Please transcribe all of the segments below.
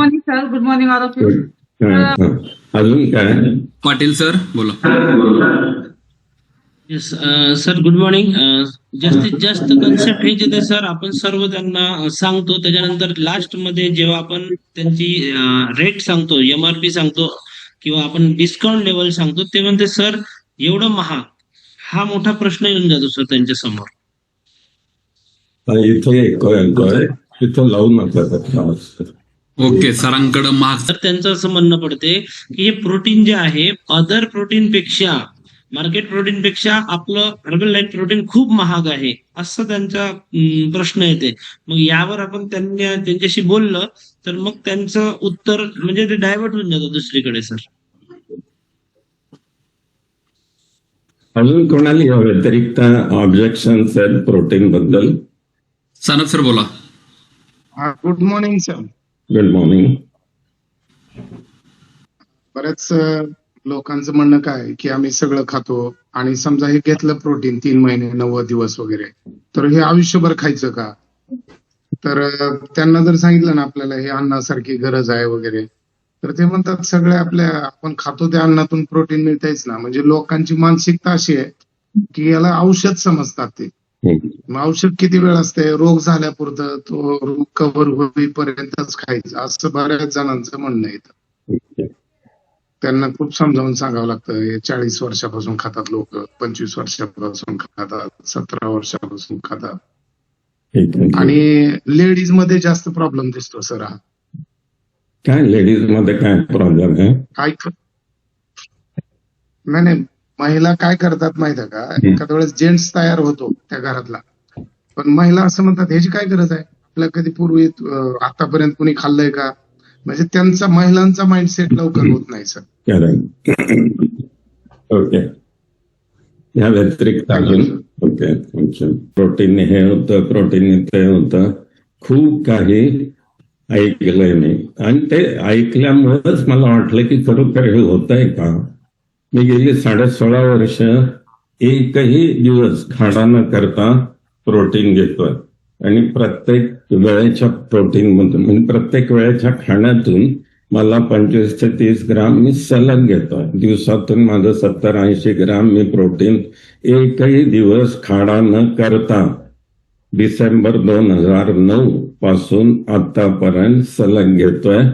Morning sir. Good morning all of you. अजून काय Patil sir बोला. Yes sir, good morning. जास्तीत जास्त कन्सेप्ट हे जे सर आपण सर्व त्यांना सांगतो, त्याच्यानंतर लास्ट मध्ये जेव्हा आपण त्यांची रेट सांगतो, MRP सांगतो किंवा आपण डिस्काउंट लेवल सांगतो, ते म्हणते सर एवढं महाग, हा मोठा प्रश्न येऊन जातो सर त्यांच्या समोर. इथं लावून नका. ओके, सरांकडे महाग. तर त्यांचं असं म्हणणं पडते की हे प्रोटीन जे आहे अदर प्रोटीन पेक्षा, मार्केट प्रोटीन पेक्षा आपलं हर्बल लाईफ प्रोटीन खूप महाग आहे, असं त्यांचा प्रश्न येते. मग यावर आपण त्यांच्याशी बोललं तर मग त्यांचं उत्तर म्हणजे ते डायव्हर्ट होऊन जातं दुसरीकडे सर. अजून कोणाला या व्यतिरिक्त ऑब्जेक्शन आहेत प्रोटीन बद्दल? सनप सर बोला. Good morning sir. Good morning. बऱ्याच लोकांचं म्हणणं काय की आम्ही सगळं खातो आणि समजा हे घेतलं प्रोटीन 3 महिने 90 दिवस वगैरे, तर हे आयुष्यभर खायचं का? तर त्यांना जर सांगितलं ना आपल्याला हे अन्नासारखी गरज आहे वगैरे, तर ते म्हणतात सगळ्या आपण खातो त्या अन्नातून प्रोटीन मिळतायच ना. म्हणजे लोकांची मानसिकता अशी आहे की याला औषध समजतात ते. मग औषध किती वेळ असते, रोग झाल्यापुरतं, तो रोग कव्हर होईपर्यंतच खायचं, असं बऱ्याच जणांचं म्हणणं येतं. त्यांना खूप समजावून सांगावं लागतं. हे 40 वर्षापासून खातात लोक, 25 वर्षापासून खातात, 17 वर्षापासून खातात. आणि लेडीज मध्ये जास्त प्रॉब्लेम दिसतो सर हा. काय लेडीज मध्ये काय प्रॉब्लेम आहे? नाही, महिला काय करतात माहिती आहे का, एखाद्या वेळेस जेंट्स तयार होतो त्या घरातला, पण महिला असं म्हणतात ह्याची काय गरज आहे, आपल्या कधी पूर्वी आतापर्यंत कुणी खाल्लंय का? म्हणजे त्यांचा महिलांचा माइंडसेट लवकर होत नाही सर. ओके, या व्यतिरिक्त अजून? ओके, प्रोटीन हे होतं, प्रोटीन ते होतं, खूप काही ऐकलंय मी आणि ते ऐकल्यामुळेच मला वाटलं की खरोखर हे होत आहे का. मी गेली 16.5 वर्ष एकही दिवस खाडा न करता प्रोटीन घेतोय आणि प्रत्येक वेळेच्या प्रोटीन मधून म्हणजे प्रत्येक वेळेच्या खाण्यातून मला 25 ते 30 ग्राम मी सलग घेतोय. दिवसातून माझं 70-80 ग्राम मी प्रोटीन एकही दिवस खाडा न करता डिसेंबर 2009 पासून आतापर्यंत सलग घेतोय.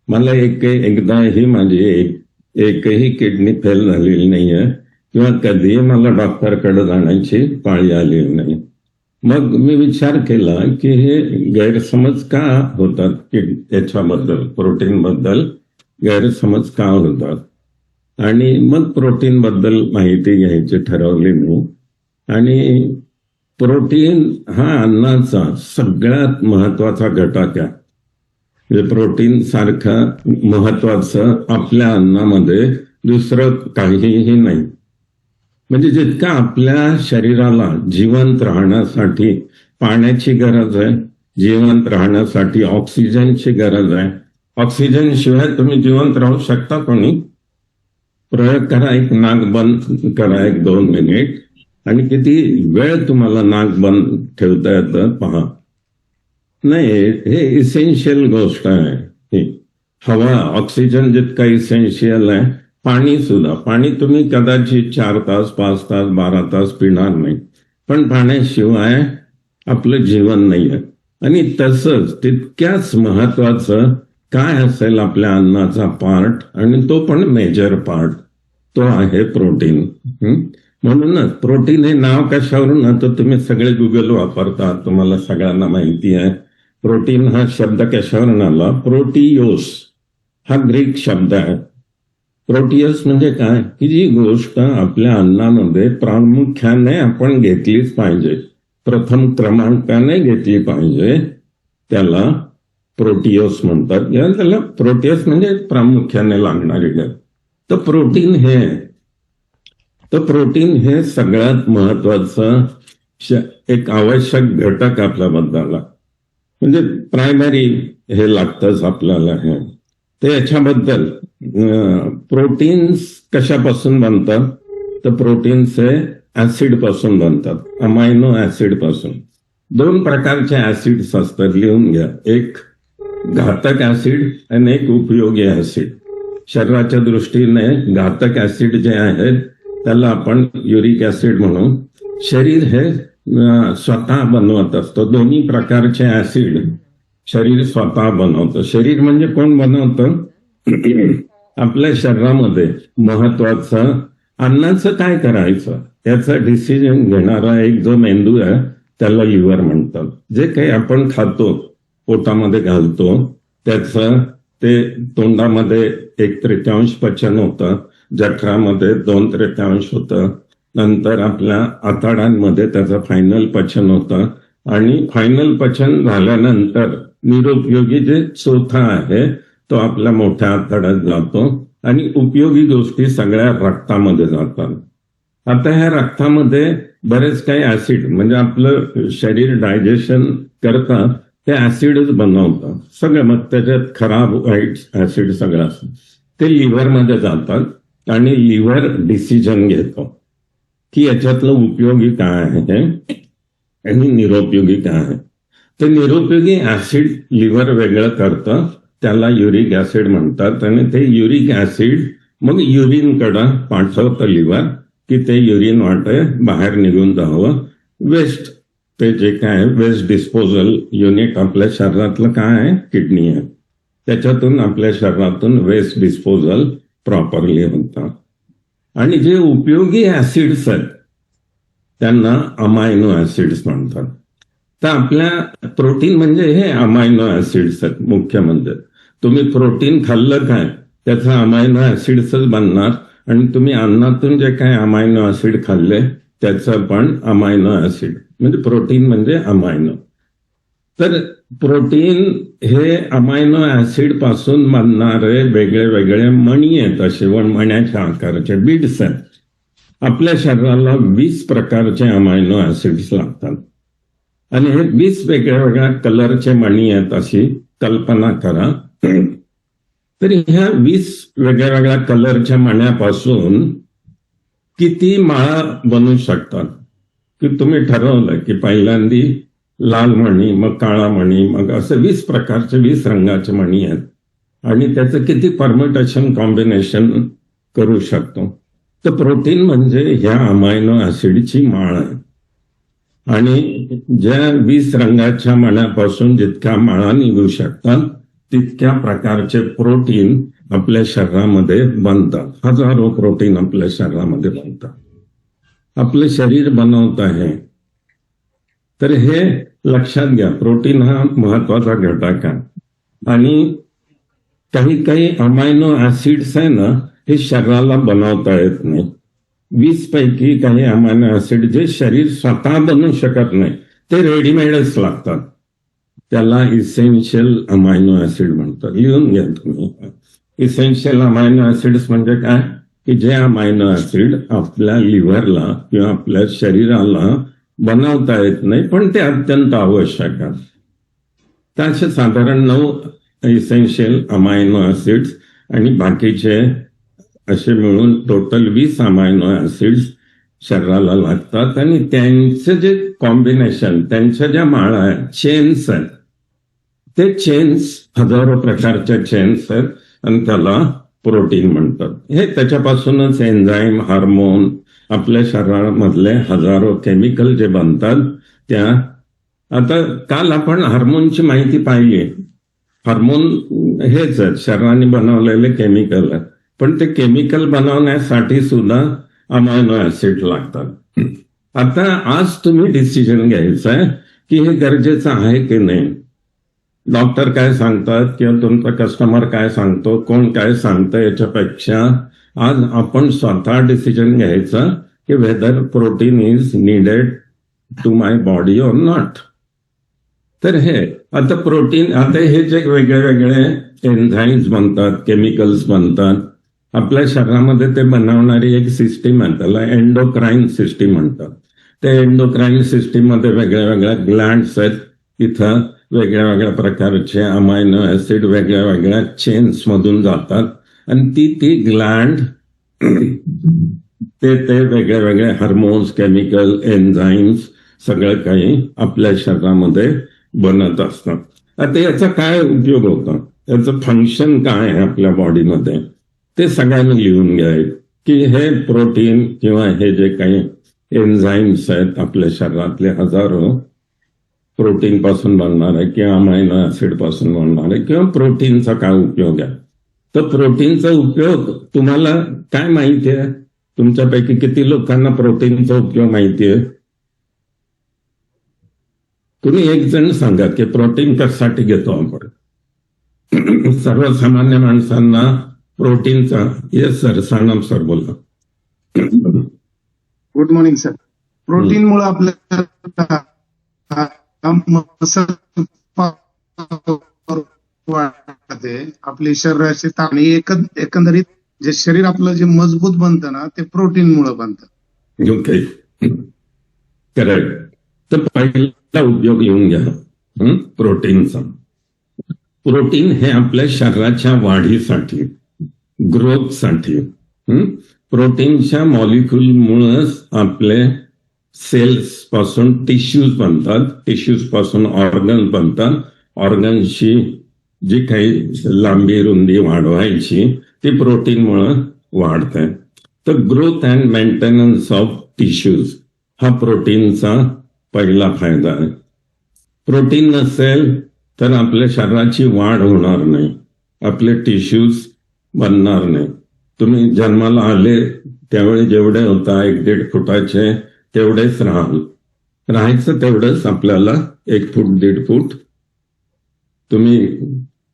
मला एकदाही माझी एकही किडनी फेल झालेली नाहीये किंवा कधीही मला डॉक्टरकडे जाण्याची पाळी आलेली नाही. मग मी विचार केला की हे गैरसमज का होतात, की याच्याबद्दल प्रोटीन बद्दल गैरसमज का होतात, आणि मग प्रोटीन बद्दल माहिती घ्यायची ठरवली मी. आणि प्रोटीन हा अन्नाचा सगळ्यात महत्वाचा घटक आहे. प्रोटीन सारखं महत्वाचं आपल्या अन्नामध्ये दुसरं काहीही नाही. म्हणजे जितका आपल्या शरीराला जिवंत राहण्यासाठी पाण्याची गरज आहे, जिवंत राहण्यासाठी ऑक्सिजनची गरज आहे. ऑक्सिजन शिवाय तुम्ही जिवंत राहू शकता कोणी? प्रयोग करा, एक नाक बंद करा 1-2 मिनिट आणि किती वेळ तुम्हाला नाक बंद ठेवता येतं पहा. नाही, हे इसेन्शियल गोष्ट आहे. ही हवा, ऑक्सिजन जितका इसेन्शियल आहे, पाणी सुद्धा. पाणी तुम्ही कदाचित 4 तास 5 तास 12 तास पिणार नाही, पण पाण्याशिवाय आपलं जीवन नाही आहे. आणि तसंच तितक्याच महत्वाचं काय असेल आपल्या अन्नाचा पार्ट, आणि तो पण मेजर पार्ट, तो आहे प्रोटीन. म्हणूनच प्रोटीन हे नाव कशावरून, आता तुम्ही सगळे गुगल वापरता, तुम्हाला सगळ्यांना माहिती आहे. प्रोटीन हा शब्द कशावरून आला? प्रोटियोस हा ग्रीक शब्द आहे. प्रोटियोस म्हणजे काय, की जी गोष्ट आपल्या अन्नामध्ये प्रामुख्याने आपण घेतलीच पाहिजे, प्रथम क्रमांकाने घेतली पाहिजे, त्याला प्रोटियोस म्हणतात. त्याला प्रोटियोस म्हणजे प्रामुख्याने लागणारी गरज. तर प्रोटीन हे सगळ्यात महत्वाचं एक आवश्यक घटक आपल्याबद्दल, म्हणजे प्रायमरी हे लागतंच आपल्याला. हे तर याच्याबद्दल प्रोटीन्स कशापासून बनतात, तर प्रोटीन्स हे ऍसिड पासून बनतात, अमायनो ऍसिड पासून. 2 प्रकारचे ऍसिड्स असतात, लिहून घ्या. एक घातक ऍसिड आणि एक उपयोगी ऍसिड. शरीराच्या दृष्टीने घातक ऍसिड जे आहेत त्याला आपण युरिक ऍसिड म्हणू. शरीर हे स्वतः बनवत असतं. दोन्ही प्रकारचे ऍसिड शरीर स्वतः बनवतं. शरीर म्हणजे कोण बनवतं? आपल्या शरीरामध्ये महत्वाचं अन्नाचं काय करायचं त्याचं डिसिजन घेणारा एक जो मेंदू आहे त्याला लिव्हर म्हणतात. जे काही आपण खातो पोटामध्ये घालतो त्याचं ते तोंडामध्ये 1/3 पचन होतं, जठरामध्ये 2/3 होतं, नंतर आपल्या आतड्यांमध्ये त्याचं फायनल पचन होतं आणि फायनल पचन झाल्यानंतर निरुपयोगी जे चौथा आहे तो आपल्या मोठ्या आतड्यात जातो आणि उपयोगी गोष्टी सगळ्या रक्तामध्ये जातात. आता ह्या रक्तामध्ये बरेच काही ऍसिड म्हणजे आपलं शरीर डायजेशन करतं ते ऍसिडच बनवतं सगळं. मग त्याच्यात खराब वाईट ऍसिड सगळं असतं ते लिव्हरमध्ये जातात आणि लिव्हर डिसिजन घेतो की याच्यातलं उपयोगी काय आहे आणि निरुपयोगी काय आहे. ते निरुपयोगी ऍसिड लिव्हर वेगळं करतं, त्याला युरिक ऍसिड म्हणतात आणि ते युरिक ऍसिड मग युरिनकडं पाठवतं लिव्हर की ते युरिन वाटे बाहेर निघून जावं. वेस्ट ते जे काय वेस्ट डिस्पोजल युनिट आपल्या शरीरातलं काय आहे? किडनी आहे. त्याच्यातून आपल्या शरीरातून वेस्ट डिस्पोजल प्रॉपरली होतं. आणि जे उपयोगी ऍसिड्स आहेत त्यांना अमायनो ऍसिड्स म्हणतात. तर आपल्या प्रोटीन म्हणजे हे अमायनो ऍसिड्स आहेत. मुख्य म्हणजे तुम्ही प्रोटीन खाल्लं काय त्याचं अमायनो ऍसिड्सच बनणार आणि तुम्ही अन्नातून जे काय अमायनो ऍसिड खाल्ले त्याचं पण अमायनो ऍसिड म्हणजे प्रोटीन म्हणजे अमायनो. तर प्रोटीन हे अमायनो ऍसिड पासून बनणारे वेगळे वेगळे मणी आहेत, असे मण्याच्या आकाराचे बीड्स आहेत. आपल्या शरीराला 20 प्रकारचे अमायनो ऍसिड्स लागतात आणि हे 20 वेगळ्या वेगळ्या कलरचे मणी आहेत अशी कल्पना करा. तर ह्या 20 वेगळ्या वेगळ्या कलरच्या मण्यापासून किती माळा बनू शकतात की तुम्ही ठरवलं की पहिल्यांदी लाल मणी, मग काळा मणी, मग असं 20 प्रकारचे 20 रंगाचे मणी आहेत आणि त्याचं किती परम्युटेशन कॉम्बिनेशन करू शकतो. तर प्रोटीन म्हणजे ह्या अमायनो ऍसिडची माळ आहे आणि ज्या 20 रंगाच्या मण्यापासून जितक्या माळा निघू शकतात तितक्या प्रकारचे प्रोटीन आपल्या शरीरामध्ये बनतात. हजारो प्रोटीन आपल्या शरीरामध्ये बनतात. आपलं शरीर बनवत आहे. तर हे लक्षात घ्या, प्रोटीन हा महत्वाचा घटक आहे आणि काही काही अमायनो ऍसिड्स आहे ना हे शरीराला बनवता येत नाही. 20 पैकी काही अमायनो ऍसिड जे शरीर स्वतः बनवू शकत नाही ते रेडीमेडच लागतात. त्याला इसेन्शियल अमायनो ऍसिड म्हणतात. लिहून घ्या तुम्ही. इसेन्शियल अमायनो ऍसिड्स म्हणजे काय की जे अमायनो ऍसिड आपल्या लिव्हरला किंवा आपल्या शरीराला बनवता येत नाही पण ते अत्यंत आवश्यक आहे. तर असे साधारण 9 इसेन्शियल अमायनो ऍसिड्स आणि बाकीचे असे मिळून टोटल 20 अमायनो ऍसिड्स शरीराला लागतात आणि त्यांचं जे कॉम्बिनेशन त्यांच्या ज्या माळा आहेत चेन्स आहेत ते चेन्स हजारो प्रकारच्या चेन्स आहेत आणि त्याला प्रोटीन म्हणतात. हे त्याच्यापासूनच एन्झाईम, हार्मोन, आपल्या शरीरामधले हजारो केमिकल जे बनतात त्या. आता काल आपण हार्मोनची माहिती पाहिली. हार्मोन हेच आहेत शरीराने बनवलेले केमिकल आहेत पण ते केमिकल बनवण्यासाठी सुद्धा अमायनो ऍसिड लागतात. आता आज तुम्ही डिसिजन घ्यायचं आहे की हे गरजेचं आहे की नाही. डॉक्टर काय सांगतात किंवा तुमचा कस्टमर काय सांगतो, कोण काय सांगतं याच्यापेक्षा आज आपण स्वतः डिसिजन घ्यायचं की whether protein is needed to my body or not. तर हे आता प्रोटीन आता हे जे वेगळे वेगळे एन्झाईम्स बनतात, केमिकल्स बनतात आपल्या शरीरामध्ये ते बनवणारी एक सिस्टीम आहे त्याला एंडोक्राईन सिस्टीम म्हणतात. त्या एंडोक्राईन सिस्टीम मध्ये वेगळ्या वेगळ्या ग्लँड्स आहेत. इथं वेगळ्या वेगळ्या प्रकारचे अमायनो ऍसिड वेगळ्या वेगळ्या चेन्स मधून जातात आणि ती ग्लँड ते वेगळे वेगळे हार्मोन्स, केमिकल, एन्झाईम्स सगळं काही आपल्या शरीरामध्ये बनत असतात. आता याचा काय उपयोग होता, याचं फंक्शन काय आहे आपल्या बॉडीमध्ये, ते सगळ्यांनी लिहून घ्या की हे प्रोटीन किंवा हे जे काही एन्झाईम्स आहेत आपल्या शरीरातले हजारो, प्रोटीन पासून बनणार आहे किंवा अमायनो ऍसिड पासून बनणार आहे, किंवा प्रोटीनचा काय उपयोग आहे. तर प्रोटीनचा उपयोग तुम्हाला काय माहिती आहे? तुमच्यापैकी किती लोकांना प्रोटीनचा उपयोग माहिती आहे? तुम्ही एक जण सांगा की प्रोटीन कशासाठी घेतो आपण. सर्वसामान्य माणसांना प्रोटीनचा. येस सर, सानप सर बोला. Good morning sir. प्रोटीन मुळे आपल्याला मसल वाढते, आपली शरीराची ताकद, एकंदरीत जे शरीर आपलं जे मजबूत बनतं ना, ते प्रोटीन मुळे बनतं. Okay, correct. तर पहिला उपयोग येऊन घ्या प्रोटीनचा. प्रोटीन हे आपल्या शरीराच्या वाढीसाठी, ग्रोथसाठी, प्रोटीनच्या मॉलिक्युलमुळेच आपले सेल्स पासून टिश्यूज बनतात, टिश्यूज पासून ऑर्गन बनतात, ऑर्गनची जी काही लांबी रुंदी वाढवायची ती प्रोटीनमुळे वाढते. तर growth and maintenance of tissues हा प्रोटीनचा पहिला फायदा आहे. प्रोटीन नसेल तर आपल्या शरीराची वाढ होणार नाही, आपले टिश्यूज बनणार नाही. तुम्ही जन्माला आले त्यावेळी जेवढे होता 1-1.5 फुटाचे तेवढेच राहायचं तेवढंच आपल्याला 1 फूट 1.5 फूट. तुम्ही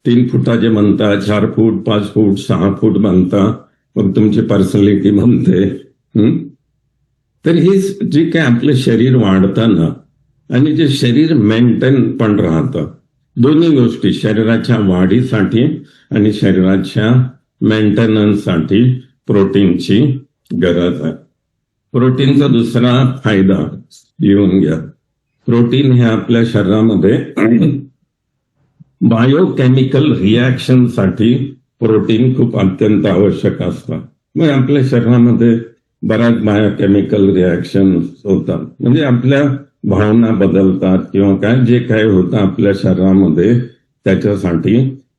3 फुटाचे बनता, 4 फूट 5 फूट 6 फूट बनता, मग तुमची पर्सनॅलिटी बनते. तर ही जी काय आपलं शरीर वाढतं ना, आणि जे शरीर मेंटेन पण राहतं, दोन्ही गोष्टी शरीराच्या वाढीसाठी आणि शरीराच्या मेंटेनन्ससाठी प्रोटीनची गरज आहे. प्रोटीनचा दुसरा फायदा लिहून घ्या. प्रोटीन हे आपल्या शरीरामध्ये बायोकेमिकल रिॲक्शनसाठी प्रोटीन खूप अत्यंत आवश्यक असतं. मग आपल्या शरीरामध्ये बऱ्याच बायोकेमिकल रिॲक्शन होतात, म्हणजे आपल्या भावना बदलतात किंवा काय जे काय होतं आपल्या शरीरामध्ये, त्याच्यासाठी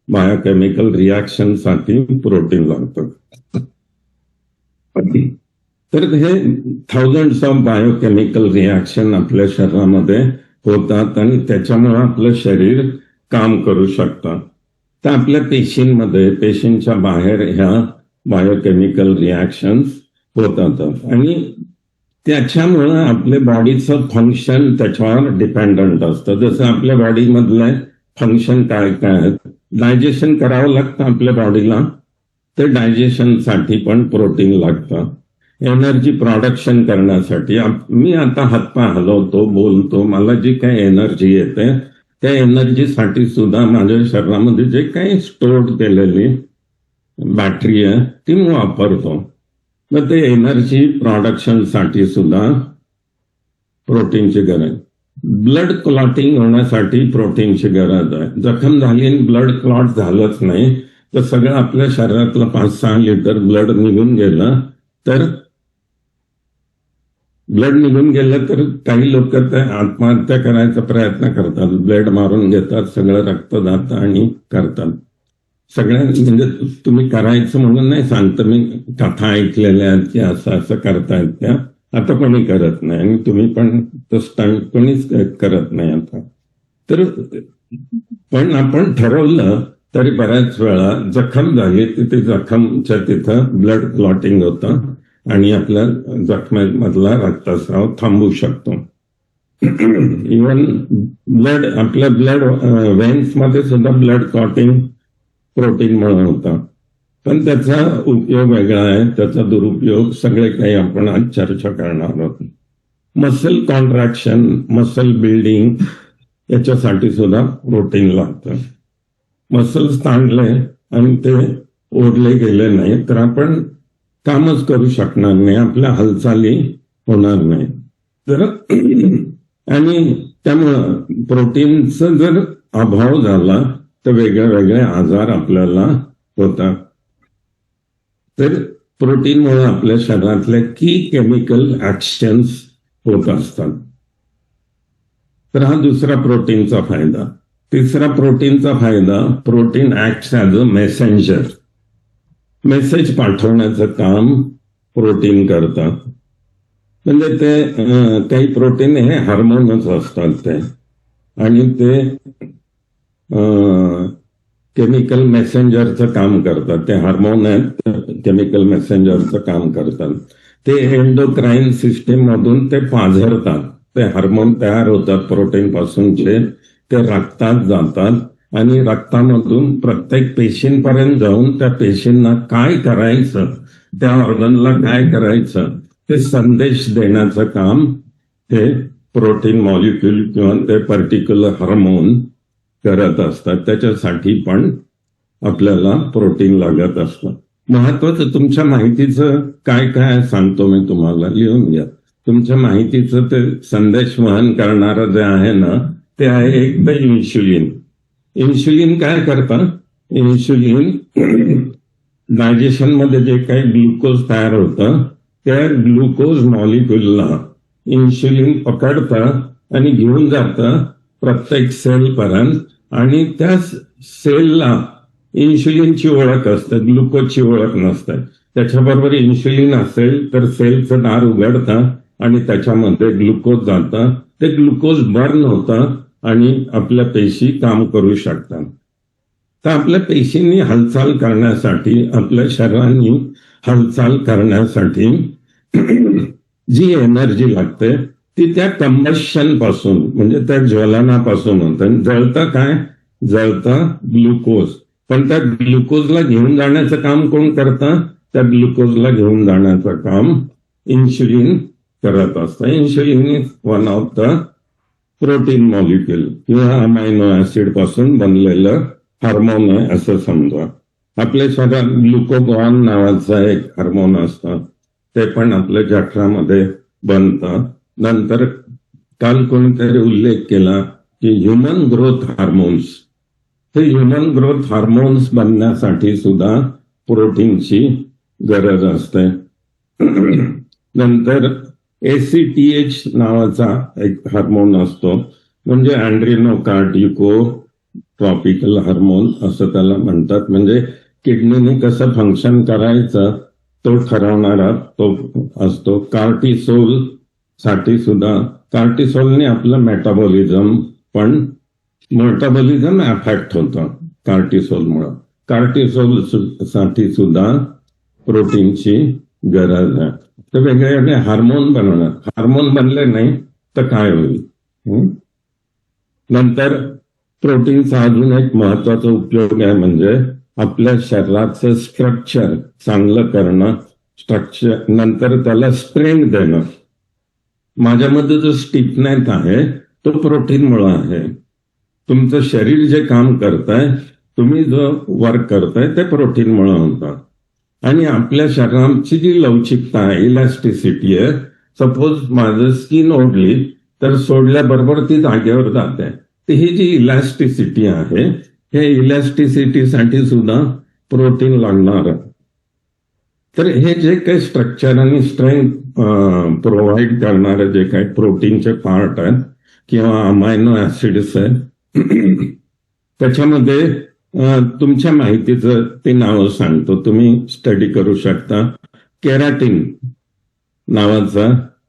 बायोकेमिकल रिॲक्शनसाठी प्रोटीन लागतं. तर हे थाउजंड्स ऑफ बायोकेमिकल रिॲक्शन आपल्या शरीरामध्ये होतात आणि त्याच्यामुळे आपलं शरीर काम करू शकतं. तर आपल्या पेशींमध्ये, पेशींच्या बाहेर ह्या बायोकेमिकल रिॲक्शन्स होतात आणि त्याच्यामुळं आपल्या बॉडीचं फंक्शन त्याच्यावर डिपेंडंट असतं. जसं आपल्या बॉडीमधलं फंक्शन काय काय आहेत, डायजेशन करावं लागतं आपल्या बॉडीला, तर डायजेशनसाठी पण प्रोटीन लागतं. एनर्जी प्रोडक्शन करण्यासाठी मी आता हातपाय हलवतो, बोलतो, मला जी काही एनर्जी येते त्या एनर्जीसाठी सुद्धा माझ्या शरीरामध्ये जे काही स्टोअर केलेली बॅटरी आहे ती मी वापरतो. मग ते एनर्जी प्रोडक्शनसाठी सुद्धा प्रोटीनची गरज. ब्लड क्लॉटिंग होण्यासाठी प्रोटीनची गरज आहे. जखम झाली आणि ब्लड क्लॉट झालंच नाही तर सगळं आपल्या शरीरातलं 5-6 लिटर ब्लड निघून गेलं तर काही लोक आत्महत्या करायचा प्रयत्न करतात, ब्लड मारून घेतात, सगळं रक्त जातं आणि करतात. सगळ्या म्हणजे तुम्ही करायचं म्हणून नाही सांगतं, मी कथा ऐकलेल्या आहेत की असं असं करतायत त्या, आता कोणी करत नाही आणि तुम्ही पण तो स्टंट कोणीच करत नाही आता. तर पण आपण ठरवलं तरी बऱ्याच वेळा जखम झाली तिथे जखमच्या तिथं ब्लड क्लॉटिंग होतं आणि आपल्या जखमेमधला रक्तस्राव थांबू शकतो. इव्हन आपल्या ब्लड व्हेन्स मध्ये सुद्धा ब्लड क्लॉटिंग प्रोटीनमुळे होतं. पण त्याचा उपयोग वेगळा आहे, त्याचा दुरुपयोग सगळे काही आपण आज चर्चा करणार आहोत. मसल कॉन्ट्रॅक्शन, मसल बिल्डिंग याच्यासाठी सुद्धा प्रोटीन लागतं. मसल्स ताणले आणि ते ओढले गेले नाही तर आपण कामच करू शकणार नाही, आपल्या हालचाली होणार नाही. तर आणि त्यामुळं प्रोटीनचा जर अभाव झाला तर वेगळे वेगळे आजार आपल्याला होतात. तर प्रोटीनमुळे आपल्या शरीरातल्या की केमिकल ऍक्शन्स होत असतात. तर हा दुसरा प्रोटीनचा फायदा. तिसरा प्रोटीनचा फायदा, protein acts as a messenger. Message पाठवण्याचं काम प्रोटीन करतात. म्हणजे ते काही प्रोटीन हे हार्मोनच असतात ते, आणि ते केमिकल मेसेंजरचं काम करतात. ते हार्मोन आहेत, केमिकल मेसेंजरचं काम करतात. ते एंडोक्राईन सिस्टीम मधून ते पाझरतात. ते हार्मोन तयार होतात प्रोटीन पासूनचे, ते रक्तात जातात आणि रक्तामधून प्रत्येक पेशींपर्यंत जाऊन त्या पेशींना काय करायचं, त्या ऑर्गनला काय करायचं ते संदेश देण्याचं काम हे प्रोटीन मॉलिक्यूल किंवा ते पर्टिक्युलर हार्मोन करत असतात. त्याच्यासाठी पण आपल्याला प्रोटीन लागत असतं. महत्वाचं तुमच्या माहितीचं काय काय सांगतो मी तुम्हाला, लिहून घ्या. तुमच्या माहितीचं ते संदेश वहन करणारं जे आहे ना, ते आहे एक तर इन्शुलिन. इन्शुलिन काय करतं, इन्शुलिन डायजेशन मध्ये जे काही ग्लुकोज तयार होतं त्या ग्लुकोज मॉलिक्यूलला इन्शुलिन पकडतं आणि घेऊन जातं प्रत्येक सेलपर्यंत, आणि त्या सेलला इन्शुलिनची ओळख असते, ग्लुकोजची ओळख नसते. त्याच्याबरोबर इन्शुलिन असेल तर सेलचं दार उघडतं आणि त्याच्यामध्ये ग्लुकोज जातं. ते ग्लुकोज बर्न होतं आणि आपल्या पेशी काम करू शकतात. तर आपल्या पेशींनी हालचाल करण्यासाठी, आपल्या शरीरांनी हालचाल करण्यासाठी जी एनर्जी लागते ती त्या कंबशन पासून, म्हणजे त्या ज्वलनापासून होतं. जळतं काय, जळतं ग्लुकोज. पण त्या ग्लुकोजला घेऊन जाण्याचं काम कोण करतं, त्या ग्लुकोजला घेऊन जाण्याचं काम इन्शुलिन करत असतं. Insulin is one of the protein molecule किंवा अमायनो ऍसिड पासून बनलेलं हार्मोन आहे असं समजा. आपल्या शरीरात ग्लुकोगॉन नावाचं एक हार्मोन असतं, ते पण आपल्या जठरामध्ये बनतं. नंतर काल कोणीतरी उल्लेख केला की ह्युमन ग्रोथ हार्मोन्स, हे ह्युमन ग्रोथ हार्मोन्स बनण्यासाठी सुद्धा प्रोटीनची गरज असते. नंतर ACTH नावाचा एक हार्मोन असतो, म्हणजे अँड्रिनोकार्टिको ट्रॉपिकल हार्मोन असं त्याला म्हणतात. म्हणजे किडनीने कसं फंक्शन करायचं तो ठरवणारा तो असतो. कार्टिसोल साठी सुद्धा, कार्टिसोलने आपलं मेटाबॉलिझम अफेक्ट होतं कार्टिसोलमुळं. कार्टिसोल साठी सुद्धा प्रोटीनची गरज आहे. तर वेगळे वेगळे हार्मोन बनवणार, हार्मोन बनले नाही तर काय होईल. नंतर प्रोटीनचा अजून एक महत्वाचा उपयोग आहे, म्हणजे आपल्या शरीराचं स्ट्रक्चर चांगलं करणं, स्ट्रक्चर, नंतर त्याला स्ट्रेंथ देणं. माझ्यामध्ये जो स्टिफनेस आहे तो प्रोटीनमुळे आहे. तुमचं शरीर जे काम करताय, तुम्ही जो वर्क करताय ते प्रोटीनमुळे होतं. आणि आपल्या शरीराची जी लवचिकता आहे, इलॅस्टिसिटी आहे, सपोज माझं स्किन ओढली तर सोडल्याबरोबर ती जागेवर जाते. तर ही जी इलॅस्टिसिटी आहे, हे इलॅस्टिसिटीसाठी सुद्धा प्रोटीन लागणार. तर हे जे काही स्ट्रक्चर आणि स्ट्रेंथ प्रोव्हाइड करणारे जे काही प्रोटीनचे पार्ट आहेत किंवा अमायनो ऍसिड्स आहेत, त्याच्यामध्ये तुमच्या माहितीचं ते नाव सांगतो, तुम्ही स्टडी करू शकता. केराटिन नावाचा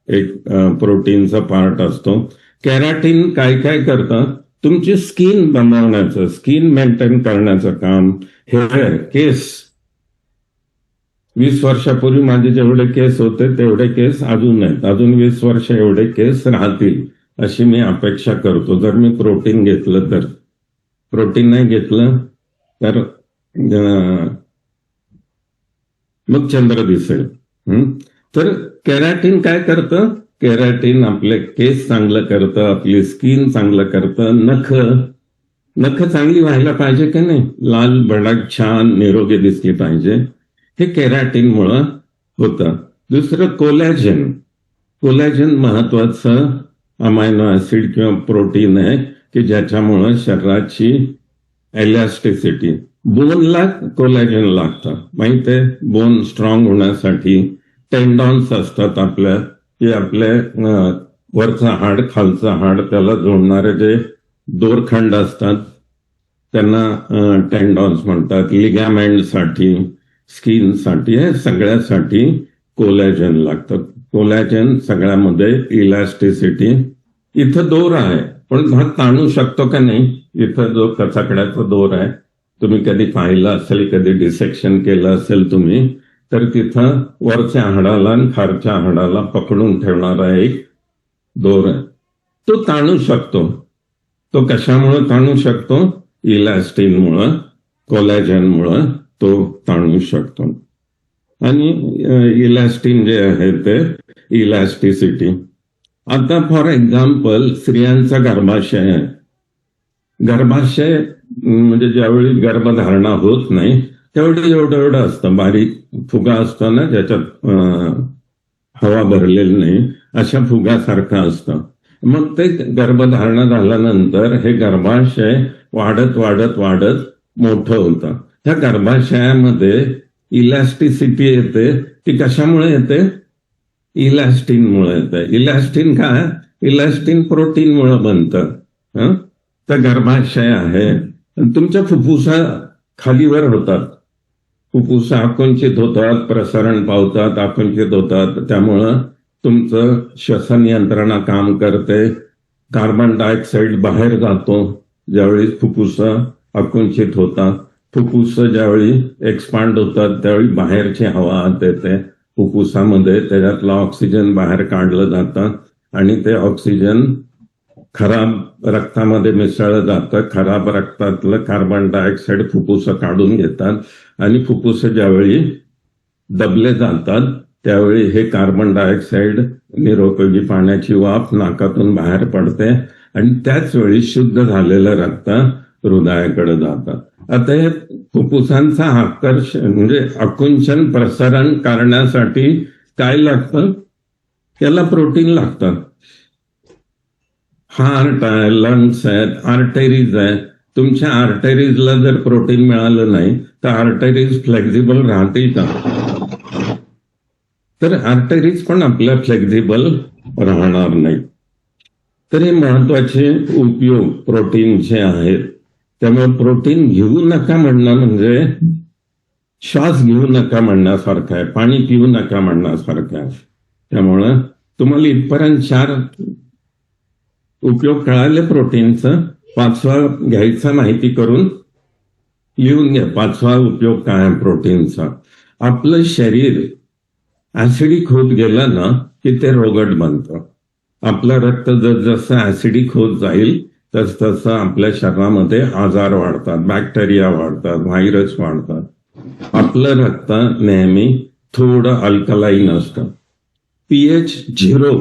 एक प्रोटीनचा पार्ट असतो. केराटिन काय काय करतं, तुमची स्किन बनवण्याचं, स्किन मेंटेन करण्याचं काम, हेअर, केस. 20 वर्षापूर्वी माझे जेवढे केस होते तेवढे केस अजून आहेत, अजून 20 वर्ष एवढे केस राहतील अशी मी अपेक्षा करतो, जर मी प्रोटीन घेतलं तर. प्रोटीन नाही घेतलं तर मग चंद्र दिसेल. तर केराटिन काय करतं, केराटिन आपले केस चांगलं करतं, आपली स्किन चांगलं करतं. नख चांगली व्हायला पाहिजे की नाही, लाल भडक छान निरोगी दिसली पाहिजे, हे केराटिनमुळं होतं. दुसरं कोलॅजन. कोलॅजन महत्वाचं अमायनो ऍसिड किंवा प्रोटीन आहे की ज्याच्यामुळं शरीराची इलॅस्टिसिटी, बोनला कोलॅजन लागतं माहित आहे. बोन स्ट्रॉंग होण्यासाठी टेंडॉन्स असतात आपल्या, की आपल्या वरचं हाड खालचं हाड त्याला जोडणारे जे दोरखंड असतात त्यांना टेंडॉन्स म्हणतात, लिगामेंटसाठी, स्किनसाठी, हे सगळ्यासाठी कोलॅजन लागतं. कोलॅजन सगळ्यामध्ये इलॅस्टिसिटी. इथं दोर आहे, पण हा ताणू शकतो का नाही? इथं जो कचाकड्याचा दोर आहे, तुम्ही कधी पाहिलं असेल, कधी डिसेक्शन केलं असेल तुम्ही, तर तिथं वरच्या हाडाला आणि खालच्या हाडाला पकडून ठेवणारा एक दोर आहे, तो ताणू शकतो. तो कशामुळे ताणू शकतो? इलॅस्टिनमुळं, कोलॅजनमुळं तो ताणू शकतो. आणि इलॅस्टिन जे आहे ते इलॅस्टिसिटी. आता फॉर एक्झाम्पल स्त्रियांचा गर्भाशय आहे. गर्भाशय म्हणजे ज्यावेळी गर्भधारणा होत नाही त्यावेळी एवढं असतं, बारीक फुगा असतो ना ज्याच्यात हवा भरलेली नाही, अशा फुगासारखं असतं. मग ते गर्भधारणा झाल्यानंतर हे गर्भाशय वाढत वाढत वाढत मोठं होतं. त्या गर्भाशयामध्ये इलॅस्टिसिटी येते. ती कशामुळे येते? इलॅस्टिनमुळे येते. इलॅस्टिन काय? इलॅस्टिन प्रोटीनमुळे बनतं. तर गर्भाशय आहे. तुमच्या फुफ्फुसा खालीवर होतात, फुफ्फुसा आकुंचित होतात, प्रसारण पावतात, आकुंचित होतात. त्यामुळं तुमचं श्वसन यंत्रणा काम करते. कार्बन डायऑक्साईड बाहेर जातो ज्यावेळी फुफ्फुसा आकुंचित होतात. फुफ्फुस ज्यावेळी एक्सपांड होतात त्यावेळी बाहेरची हवा आत येते फुफ्फुसामध्ये, त्याच्यातलं ऑक्सिजन बाहेर काढलं जातं आणि ते ऑक्सिजन खराब रक्तामध्ये मिसळलं जातं. खराब रक्तातलं कार्बन डायऑक्साईड फुफ्फुस काढून घेतात आणि फुफ्फुस ज्यावेळी दबले जातात त्यावेळी हे कार्बन डायऑक्साईड, निरुपयोगी पाण्याची वाफ नाकातून बाहेर पडते आणि त्याच वेळी शुद्ध झालेलं रक्त हृदयाकडे जातं. आता हे फुफ्फुसांचा आकर्षण म्हणजे आकुंचन प्रसारण करण्यासाठी काय लागतं? याला प्रोटीन लागतं. हार्ट आहे, लंग्स आहेत, आर्टरीज आहे. तुमच्या आर्टरीजला जर प्रोटीन मिळालं नाही तर आर्टरीज फ्लेक्झिबल राहतील का? तर आर्टरीज पण आपल्या फ्लेक्झिबल राहणार नाही. तर हे महत्वाचे उपयोग प्रोटीनचे आहेत. त्यामुळे प्रोटीन घेऊ नका म्हणणं म्हणजे श्वास घेऊ नका म्हणण्यासारखं आहे, पाणी पिऊ नका म्हणण्यासारखं आहे. त्यामुळं तुम्हाला इथपर्यंत 4 उपयोग कळाले प्रोटीनचं. 5वा घ्यायचा, माहिती करून लिहून घ्या. 5वा उपयोग काय आहे प्रोटीनचा? आपलं शरीर ऍसिडिक होत गेलं ना की ते रोगट बनतं. आपलं रक्त जसं ऍसिडिक होत जाईल तस तसं आपल्या शरीरामध्ये आजार वाढतात, बॅक्टेरिया वाढतात, व्हायरस वाढतात. आपलं रक्त नेहमी थोडं अल्कलाईन असतं. pH 0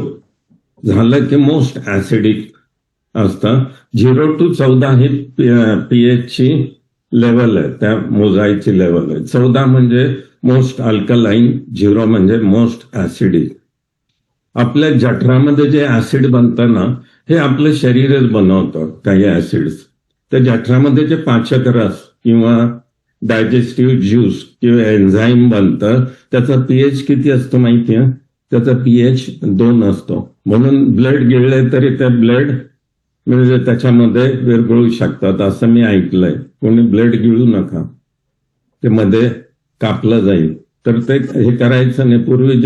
झालं की मोस्ट ऍसिडिक असतं. 0 to 14 ही pH ची लेवल आहे, त्या मोजायची लेवल आहे. 14 म्हणजे मोस्ट अल्कलाईन, 0 म्हणजे मोस्ट ऍसिडिक. आपल्या जठरामध्ये जे ऍसिड बनतं ना हे आपलं शरीरच बनवतं काही ऍसिड्स. त्या जठरामध्ये जे पाचक रस किंवा डायजेस्टिव्ह ज्यूस किंवा एन्झाईम बनतं त्याचा pH किती असतो माहिती आहे? त्याचा pH 2 असतो. म्हणून ब्लड गिळले तरी त्या ब्लड म्हणजे त्याच्यामध्ये विरघळू शकतात असं मी ऐकलंय. कोणी ब्लड गिळू नका, ते मध्ये कापलं जाईल. तर ते हे करायचं नाही. पूर्वी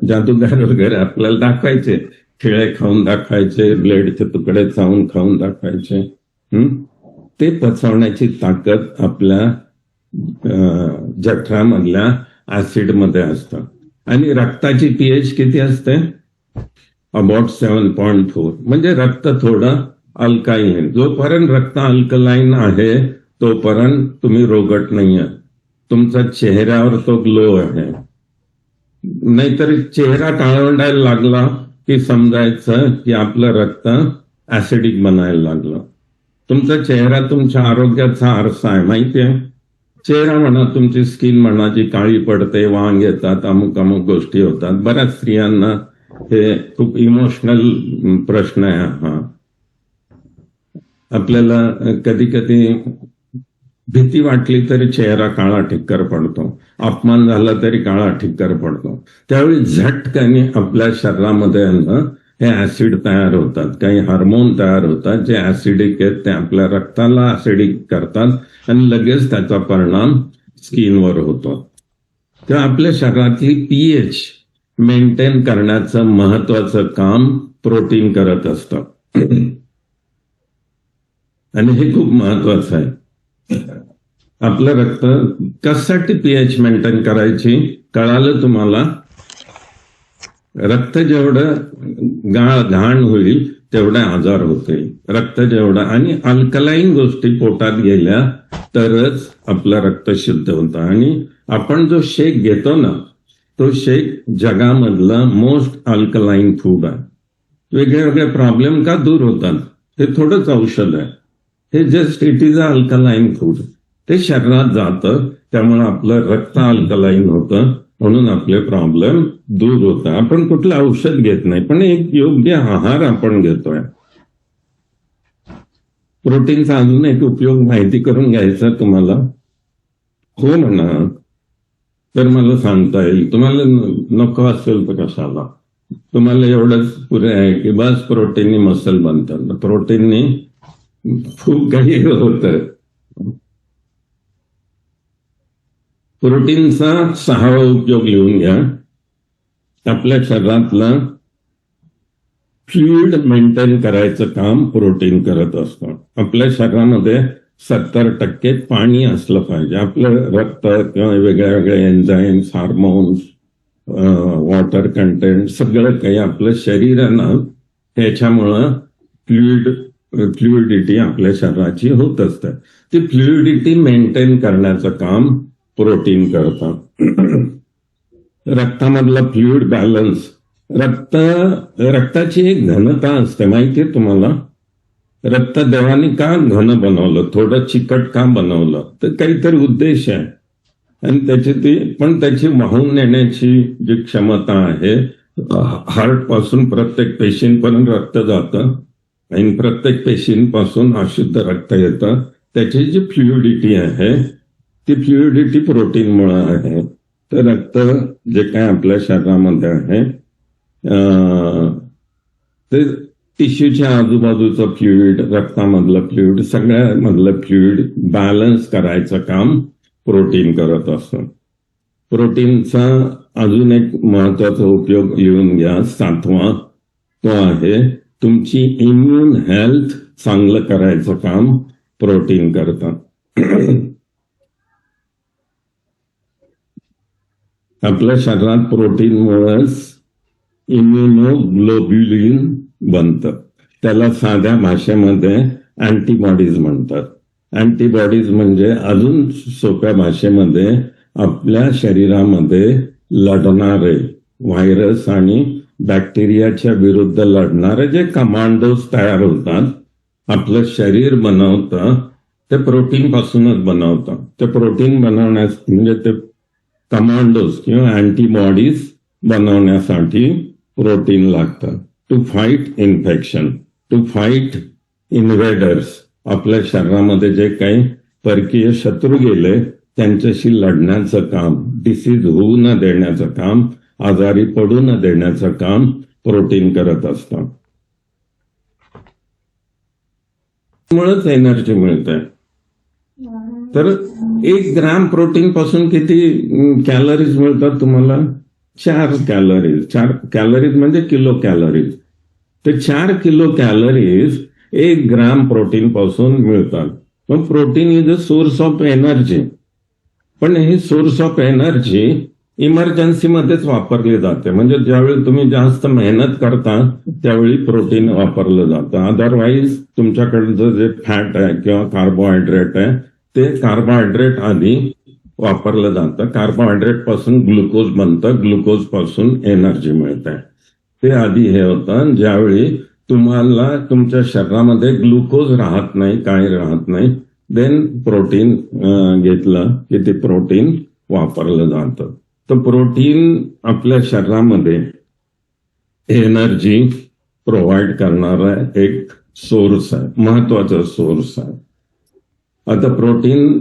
जादूगार वगैरे आपल्याला दाखवायचे, खिळे खाऊन दाखवायचे, ब्लेडचे तुकडे चावून खाऊन दाखवायचे. ते पचवण्याची ताकद आपल्या जठरामधल्या ऍसिडमध्ये असतं. आणि रक्ताची pH किती असते? अबाउट 7.4. म्हणजे रक्त थोडं अल्काईन. जोपर्यंत रक्त अल्कलाईन आहे तोपर्यंत तुम्ही रोगट नाही आहे. तुमचा चेहऱ्यावर तो ग्लो आहे. नाहीतर चेहरा काळवंडायला लागला की समजायचं की आपलं रक्त ऍसिडिक बनायला लागलं. तुमचा चेहरा तुमच्या आरोग्याचा आरसा आहे, माहिती आहे? चेहरा म्हणा, तुमची स्किन म्हणा जी काळी पडते, वांग येतात, अमुक अमुक गोष्टी होतात. बऱ्याच स्त्रियांना हे खूप इमोशनल प्रश्न आहे हा. आपल्याला कधी कधी भीती वाटली तरी चेहरा काळा ठिक्कर पडतो, अपमान झाला तरी काळा ठिक्कर पडतो. त्यावेळी झटक्याने आपल्या शरीरामध्ये हे ऍसिड तयार होतात, काही हार्मोन तयार होतात जे ऍसिडिक आहेत, ते आपल्या रक्ताला ऍसिडिक करतात आणि लगेच त्याचा परिणाम स्किनवर होतो. तर आपल्या शरीरातली पीएच मेंटेन करण्याचं महत्वाचं काम प्रोटीन करत असतं आणि हे खूप महत्वाचं आहे. आपलं रक्त कशासाठी पीएच मेंटेन करायची कळालं तुम्हाला? रक्त जेवढं घाण होईल तेवढे आजार होतील. रक्त जेवढं आणि अल्कलाईन गोष्टी पोटात गेल्या तरच आपलं रक्त शुद्ध होतं. आणि आपण जो शेक घेतो ना, तो शेक जगामधला मोस्ट अल्कलाईन फूड आहे. वेगळे वेगळे प्रॉब्लेम का दूर होतात? हे थोडंच औषध आहे, हे just it is a alkaline food. ते शरीरात जातं, त्यामुळे आपलं रक्त अल्कलाईन होतं, म्हणून आपले प्रॉब्लेम दूर होतात. आपण कुठलं औषध घेत नाही, पण एक योग्य आहार आपण घेतोय. प्रोटीनचा अजून एक उपयोग माहिती करून घ्यायचा तुम्हाला? हो म्हणा, तर मला सांगता येईल. तुम्हाला नको असेल तर कशाला? तुम्हाला एवढंच पुरे आहे की बस प्रोटीनने मसल बनतात. प्रोटीनने खूप काही होतं. प्रोटीनचा 6वा उपयोग लिहून घ्या. आपल्या शरीरातला फ्लुइड मेंटेन करायचं काम प्रोटीन करत असतं. आपल्या शरीरामध्ये 70% पाणी असलं पाहिजे. आपलं रक्त किंवा वेगळ्या वेगळ्या एन्झाईम्स, हार्मोन्स, वॉटर कंटेंट सगळं काही आपलं शरीर आहे ना, त्याच्यामुळं फ्लुइडिटी आपल्या शरीराची होत असते. ती फ्लुइडिटी मेंटेन करण्याचं काम प्रोटीन करतात. रक्तामधला फ्लुइड बॅलन्स, रक्ताची एक घनता असते माहितीये तुम्हाला? रक्त देवाने का घन बनवलं, थोडं चिकट का बनवलं? तर काहीतरी उद्देश आहे. आणि त्याची वाहून नेण्याची जी क्षमता आहे, हार्ट पासून प्रत्येक पेशींपर्यंत रक्त जातं आणि प्रत्येक पेशींपासून अशुद्ध रक्त येतं. त्याची जी फ्लुइडिटी आहे ती फ्लुइडिटी प्रोटीनमुळे आहे. तर रक्त जे काय आपल्या शरीरामध्ये आहे ते टिश्यूच्या आजूबाजूचं फ्लुइड, रक्तामधलं फ्लुइड, सगळ्यामधलं फ्लुइड बॅलन्स करायचं काम प्रोटीन करत असतं. प्रोटीनचा अजून एक महत्वाचा उपयोग लिहून घ्या, 7वा. तो आहे तुमची इम्युन हेल्थ चांगलं करायचं काम प्रोटीन करतं. आपल्या शरीरात प्रोटीनमुळेच इम्युनोग्लोब्युलिन बनतं. त्याला साध्या भाषेमध्ये अँटीबॉडीज म्हणतात. अँटीबॉडीज म्हणजे अजून सोप्या भाषेमध्ये आपल्या शरीरामध्ये लढणारे व्हायरस आणि बॅक्टेरियाच्या विरुद्ध लढणारे जे कमांडोज तयार होतात, आपलं शरीर बनवतं ते प्रोटीन पासूनच बनवतं. ते प्रोटीन बनवण्यास म्हणजे ते कमांडोज किंवा अँटीबॉडीज बनवण्यासाठी प्रोटीन लागतं. To fight infection, to fight invaders. आपल्या शरीरामध्ये जे काही परकीय शत्रू गेले त्यांच्याशी लढण्याचं काम, डिसीज होऊ न देण्याचं काम, आजारी पडू न देण्याचं काम प्रोटीन करत असतं. त्यामुळेच एनर्जी मिळते. तर 1 ग्राम प्रोटीन पासून किती कॅलरीज मिळतात तुम्हाला? 4 कॅलरीज. 4 कॅलरीज म्हणजे किलो कॅलरीज. तर 4 किलो कॅलरीज 1 ग्राम प्रोटीन पासून मिळतात. पण protein is a source of energy. पण ही सोर्स ऑफ एनर्जी इमर्जन्सीमध्येच वापरली जाते. म्हणजे ज्यावेळी तुम्ही जास्त मेहनत करता त्यावेळी प्रोटीन वापरलं जातं. अदरवाईज तुमच्याकडचं जे फॅट आहे किंवा कार्बोहायड्रेट आहे ते कार्बोहायड्रेट आधी वापरलं जातं. कार्बोहायड्रेट पासून ग्लुकोज बनतं, ग्लुकोज पासून एनर्जी मिळते. ते आधी हे होतं. ज्यावेळी तुम्हाला तुमच्या शरीरामध्ये ग्लुकोज राहत नाही, काय राहत नाही, देन प्रोटीन घेतलं की ते प्रोटीन वापरलं जातं. तर प्रोटीन आपल्या शरीरामध्ये एनर्जी प्रोव्हाइड करणारा एक सोर्स आहे, महत्वाचा सोर्स आहे. आता प्रोटीन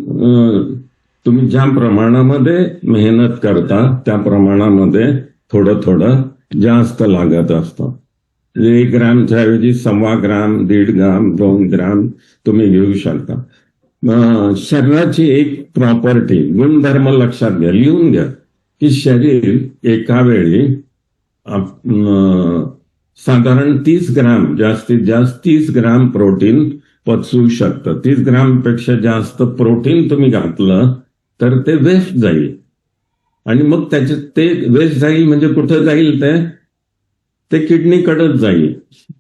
तुम्ही ज्या प्रमाणामध्ये मेहनत करता त्या प्रमाणामध्ये थोडं थोडं जास्त लागत असतं. 1 ग्रामच्या ऐवजी 1.25 ग्राम, 1.5 ग्राम, 2 ग्राम तुम्ही घेऊ शकता. शरीराची एक प्रॉपर्टी, गुणधर्म लक्षात घ्या, लिहून घ्या, की शरीर एका वेळी साधारण 30 ग्राम, जास्तीत जास्त 30 ग्राम प्रोटीन पचवू शकतं. 30 ग्राम पेक्षा जास्त प्रोटीन तुम्ही घातलं तर ते वेस्ट जाईल, आणि मग त्याचे ते वेस्ट जाईल म्हणजे कुठं जाईल, ते किडनीकडे जाईल.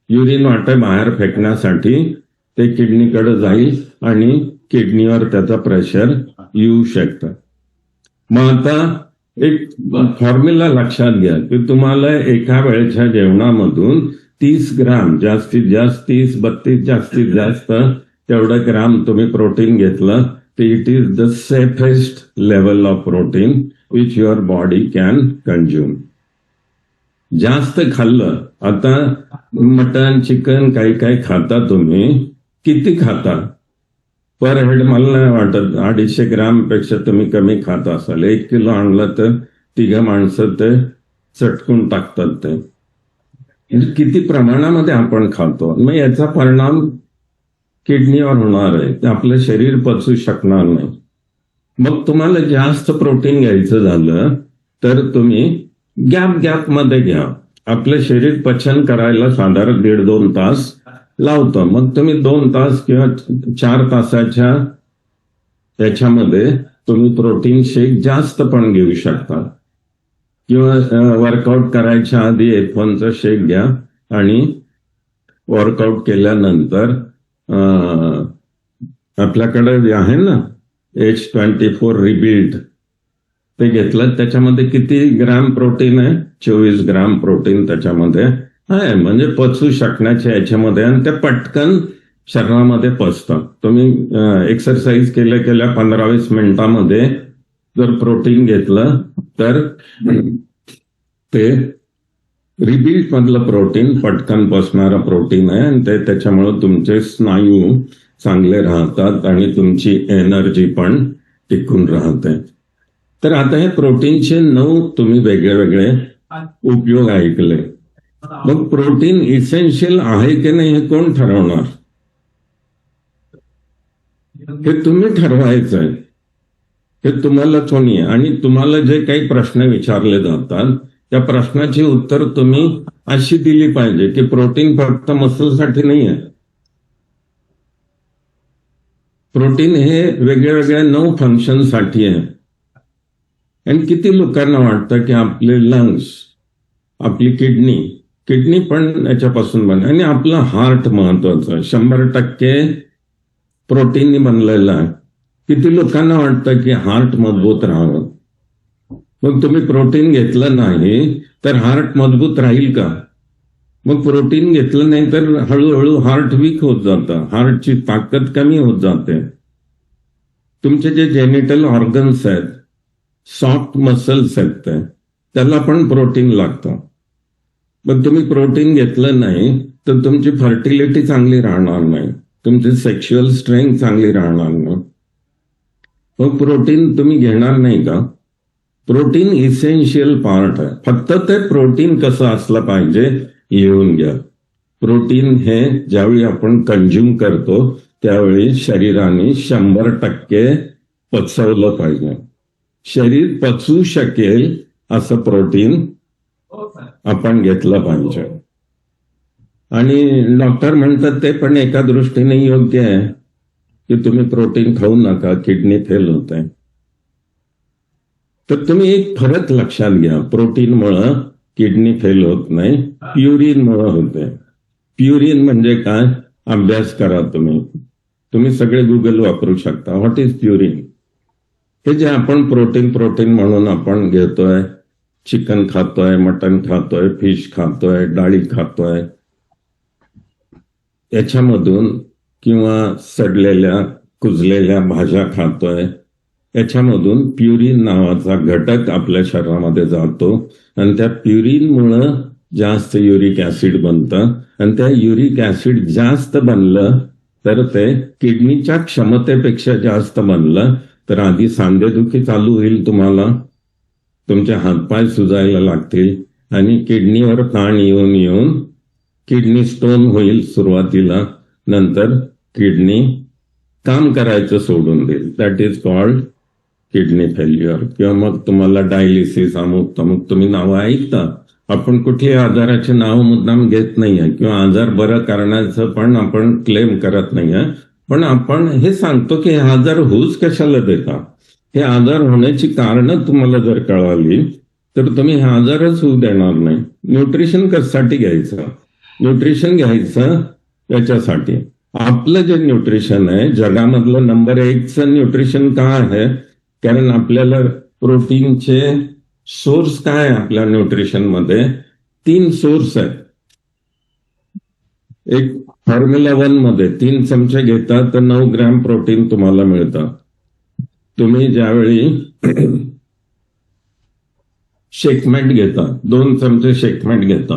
युरिन वाटे बाहेर फेकण्यासाठी ते किडनीकडे जाईल आणि किडनीवर त्याचा प्रेशर येऊ शकतं. मग आता एक फॉर्म्युला लक्षात घ्या, की तुम्हाला एका वेळच्या जेवणामधून 30 ग्राम, जास्तीत जास्त 30, 32 जास्तीत जास्त तेवढं ग्राम तुम्ही प्रोटीन घेतलं तर it is the safest level of protein which your body can consume. जास्त खाल्लं, आता मटन, चिकन काही काही खाता तुम्ही, किती खाता पर हेड मला नाही वाटत 250 ग्राम पेक्षा तुम्ही कमी खात असाल. 1 किलो आणलं तर 3 माणसं ते चटकून टाकतात. ते म्हणजे किती प्रमाणामध्ये आपण खातो, मग याचा परिणाम किडनीवर होणार आहे, ते आपलं शरीर पचवू शकणार नाही. मग तुम्हाला जास्त प्रोटीन घ्यायचं झालं तर तुम्ही गॅप मध्ये घ्या. आपलं शरीर पचन करायला साधारण 1.5-2 तास लावतं, मग तुम्ही 2 तास किंवा 4 तासाच्या त्याच्यामध्ये तुम्ही प्रोटीन शेक जास्त पण घेऊ शकता, किंवा वर्कआउट करायच्या आधी F1चा शेक घ्या, आणि वर्कआउट केल्यानंतर आपल्याकडे आहे ना H24 रिबिल्ड, ते घेतलं. त्याच्यामध्ये किती ग्राम प्रोटीन आहे? 24 ग्राम प्रोटीन त्याच्यामध्ये आहे, म्हणजे पचवू शकण्याच्या याच्यामध्ये, आणि ते पटकन शरीरामध्ये पचतं. तुम्ही एक्सरसाइज केल्या 15-20 मिनिटांमध्ये जर प्रोटीन घेतलं तर ते रिबिल्ड मधलं प्रोटीन पटकन पचणारं प्रोटीन आहे, आणि ते त्याच्यामुळे तुमचे स्नायू चांगले राहतात आणि तुमची एनर्जी पण टिकून राहते. तर आता हे प्रोटीनचे 9 तुम्ही वेगळे वेगळे उपयोग ऐकले. मग प्रोटीन इसेन्शियल आहे की नाही हे कोण ठरवणार? हे तुम्ही ठरवायचं आहे. हे तुम्हाला कोणी, आणि तुम्हाला जे काही प्रश्न विचारले जातात त्या प्रश्नाची उत्तर तुम्ही अशी दिली पाहिजे की प्रोटीन फक्त मसलसाठी नाही आहे. प्रोटीन हे वेगळ्या वेगळ्या 9 फंक्शनसाठी आहे. आणि किती लोकांना वाटतं की आपले लंग्स, आपली किडनी पण याच्यापासून बनते, आणि आपलं हार्ट महत्वाचं 100% प्रोटीननी बनलेलं आहे. किती लोकांना वाटतं की हार्ट मजबूत राहावं. मग तुम्ही प्रोटीन घेतलं नाही तर हार्ट मजबूत राहील का? मग प्रोटीन घेतलं नाही तर हळूहळू हार्ट वीक होत जातं, हार्टची ताकद कमी होत जाते. तुमचे जे जेनिटल ऑर्गन्स आहेत, सॉफ्ट मसल्स आहेत, त्याला पण प्रोटीन लागतं. मग तुम्ही प्रोटीन घेतलं नाही तर तुमची फर्टिलिटी चांगली राहणार नाही, तुमची सेक्शुअल स्ट्रेंथ चांगली राहणार नाही. मग प्रोटीन तुम्ही घेणार नाही का? प्रोटीन इसेन्शियल पार्ट आहे. फक्त ते प्रोटीन कसं असलं पाहिजे लिहून घ्या. प्रोटीन हे ज्यावेळी आपण कंझ्युम करतो त्यावेळी शरीराने 100% पचवलं पाहिजे. शरीर पचवू शकेल असं प्रोटीन आपण घेतलं पाहिजे. आणि डॉक्टर म्हणतात ते पण एका दृष्टीने योग्य आहे की तुम्ही प्रोटीन खाऊ नका, किडनी फेल होत आहे. तर तुम्ही एक फरक लक्षात घ्या, प्रोटीनमुळं किडनी फेल होत नाही, प्युरिनमुळं होते. प्युरिन म्हणजे काय? अभ्यास करा तुम्ही सगळे गुगल वापरू शकता. What is purine? हे जे आपण प्रोटीन म्हणून आपण घेतोय, चिकन खातोय, मटन खातोय, फिश खातोय, डाळी खातोय, याच्यामधून किंवा सडलेल्या कुजलेल्या भाज्या खातोय, याच्यामधून प्युरिन नावाचा घटक आपल्या शरीरामध्ये जातो, आणि त्या प्युरिनमुळं जास्त युरिक ऍसिड बनतं, आणि त्या युरिक ऍसिड जास्त बनलं तर ते किडनीच्या क्षमतेपेक्षा जास्त बनलं तर आधी सांधेदुखी चालू होईल, तुम्हाला तुमचे हातपाय सुजायला लागतील, आणि किडनीवर ताण येऊन किडनी स्टोन होईल सुरुवातीला, नंतर किडनी काम करायचं सोडून देईल. That is called kidney failure. किंवा मग तुम्हाला डायलिसिस, अमुक तमुक तुम्ही नावं ऐकता. आपण कुठल्याही आजाराचे नाव मुद्दाम घेत नाहीये किंवा आजार बरं करण्याचं पण आपण क्लेम करत नाहीये, पण आपण हे सांगतो की हे आजार होऊच कशाला देता. हे आजार होण्याची कारणं तुम्हाला जर कळाली तर तुम्ही हे आजारच होऊ देणार नाही. न्यूट्रिशन कशासाठी घ्यायचं? न्यूट्रिशन घ्यायचं याच्यासाठी. आपलं जे न्यूट्रिशन आहे जगामधलं नंबर 1चं न्यूट्रिशन का आहे? कारण आपल्याला प्रोटीनचे सोर्स काय आहे आपल्या न्यूट्रिशन मध्ये? 3 सोर्स आहेत. एक फॉर्म्युला 1 मध्ये 3 चमचे घेता तर 9 ग्रॅम प्रोटीन तुम्हाला मिळतं. तुम्ही ज्यावेळी शेकमेट घेता, 2 चमचे शेकमेट घेता,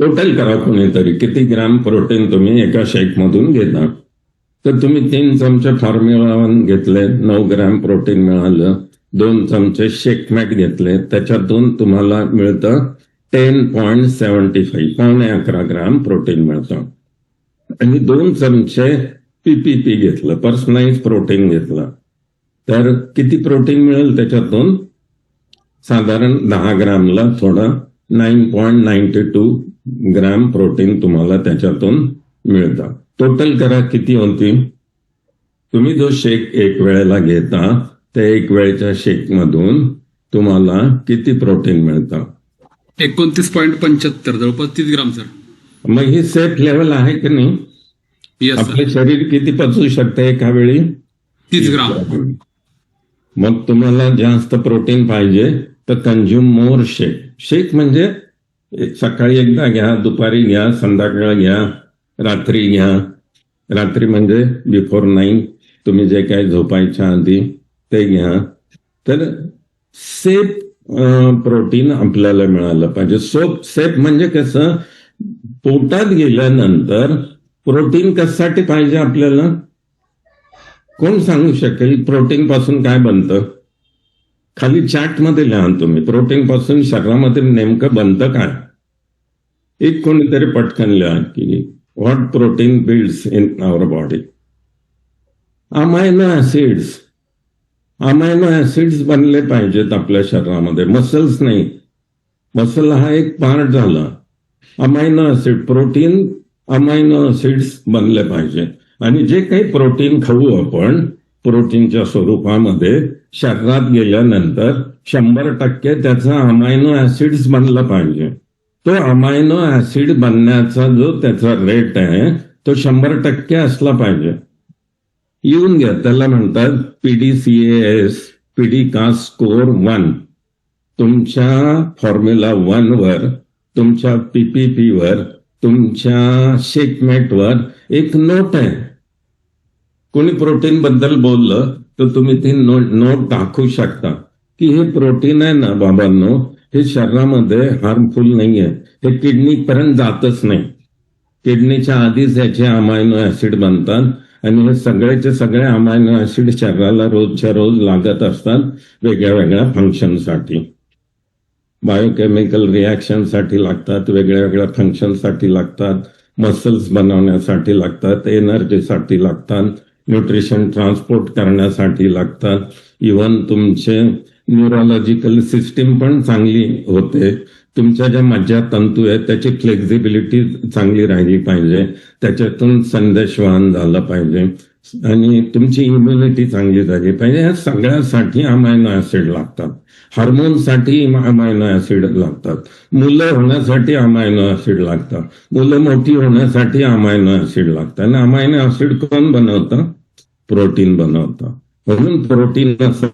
टोटल करा कोणीतरी किती ग्रॅम प्रोटीन तुम्ही एका शेक मधून घेता. तर तुम्ही 3 चमचे फॉर्म्युला 1 घेतले, 9 ग्रॅम प्रोटीन मिळालं. 2 चमचे शेकमेट घेतले, त्याच्यातून तुम्हाला मिळतं 10.75 11 ग्रॅम प्रोटीन मिळतं. आणि 2 चमचे पीपीपी घेतलं, पर्सनलाइज प्रोटीन घेतलं, तर किती प्रोटीन मिळेल त्याच्यातून? साधारण 10 ग्रॅमला थोडं 9.92 ग्रॅम प्रोटीन तुम्हाला त्याच्यातून मिळतं. टोटल करा किती होती? तुम्ही जो शेक एक वेळेला घेता त्या एक वेळेच्या शेक मधून तुम्हाला किती प्रोटीन मिळतं? 29.75 जवळपास 30 ग्राम सर. मग ही सेफ लेवल आहे की नाही? Yes sir. आपले शरीर किती पचवू शकते एका वेळी? 30 ग्राम. मग तुम्हाला जास्त प्रोटीन पाहिजे तर कंझ्युम मोर शेक. शेक म्हणजे सकाळी एकदा घ्या, दुपारी घ्या, संध्याकाळ घ्या, रात्री घ्या. रात्री म्हणजे बिफोर 9, तुम्ही जे काही झोपायच्या आधी ते घ्या. तर सेफ प्रोटीन आपल्याला मिळालं पाहिजे. सेफ म्हणजे कसं? पोटात गेल्यानंतर प्रोटीन कशासाठी पाहिजे आपल्याला? कोण सांगू शकेल प्रोटीन पासून काय बनतं? खाली चॅट मध्ये लिहा तुम्ही, प्रोटीन पासून शरीरामध्ये नेमकं बनतं काय? एक कोणीतरी पटकन लिहा की what protein builds in our body. Amino acids. Amino acids बनले पाहिजेत आपल्या शरीरामध्ये, मसल्स नाही. मसल हा एक पार्ट झाला. Amino acid, protein amino acids बनले पाहिजे. आणि जे काही प्रोटीन खाऊ आपण प्रोटीनच्या स्वरूपामध्ये शरीरात गेल्यानंतर 100% त्याचा अमायनो ऍसिड्स बनला पाहिजे. तो अमायनो ऍसिड बनण्याचा जो त्याचा रेट आहे तो 100% असला पाहिजे. येऊन घ्या, त्याला म्हणतात PDCAS, PDCAS स्कोर 1. तुमच्या फॉर्म्युला 1 वर, तुमच्या PPP वर, तुमच्या शेकमेटवर एक नोट आहे. कोणी प्रोटीन बद्दल बोललं तर तुम्ही ती नोट दाखवू शकता की हे प्रोटीन आहे ना बाबांनो, हे शरीरामध्ये हार्मफुल नाहीये, हे किडनी पर्यंत जातच नाही. किडनीच्या आधीच याचे अमायनो ऍसिड बनतात आणि हे सगळेचे सगळे अमायनो ऍसिड शरीराला रोजच्या रोज लागत असतात वेगळ्या वेगळ्या फंक्शनसाठी. बायोकेमिकल रिॲक्शनसाठी लागतात, वेगळ्या वेगळ्या फंक्शनसाठी लागतात, मसल्स बनवण्यासाठी लागतात, एनर्जीसाठी लागतात, न्यूट्रिशन ट्रान्सपोर्ट करण्यासाठी लागतात. इव्हन तुमचे न्यूरोलॉजिकल सिस्टीम पण चांगली होते. तुमच्या ज्या मज्जातंतू आहेत त्याची फ्लेक्झिबिलिटी चांगली राहिली पाहिजे, त्याच्यातून संदेशवहन झालं पाहिजे आणि तुमची इम्युनिटी चांगली झाली पाहिजे. या सगळ्यासाठी अमायनो ऍसिड लागतात. हार्मोनसाठी अमायनो ऍसिड लागतात. मुलं होण्यासाठी अमायनो ऍसिड लागतात. मुलं मोठी होण्यासाठी अमायनो ऍसिड लागतात. आणि अमायनो ऍसिड कोण बनवतं? प्रोटीन बनवतं. म्हणून प्रोटीन असं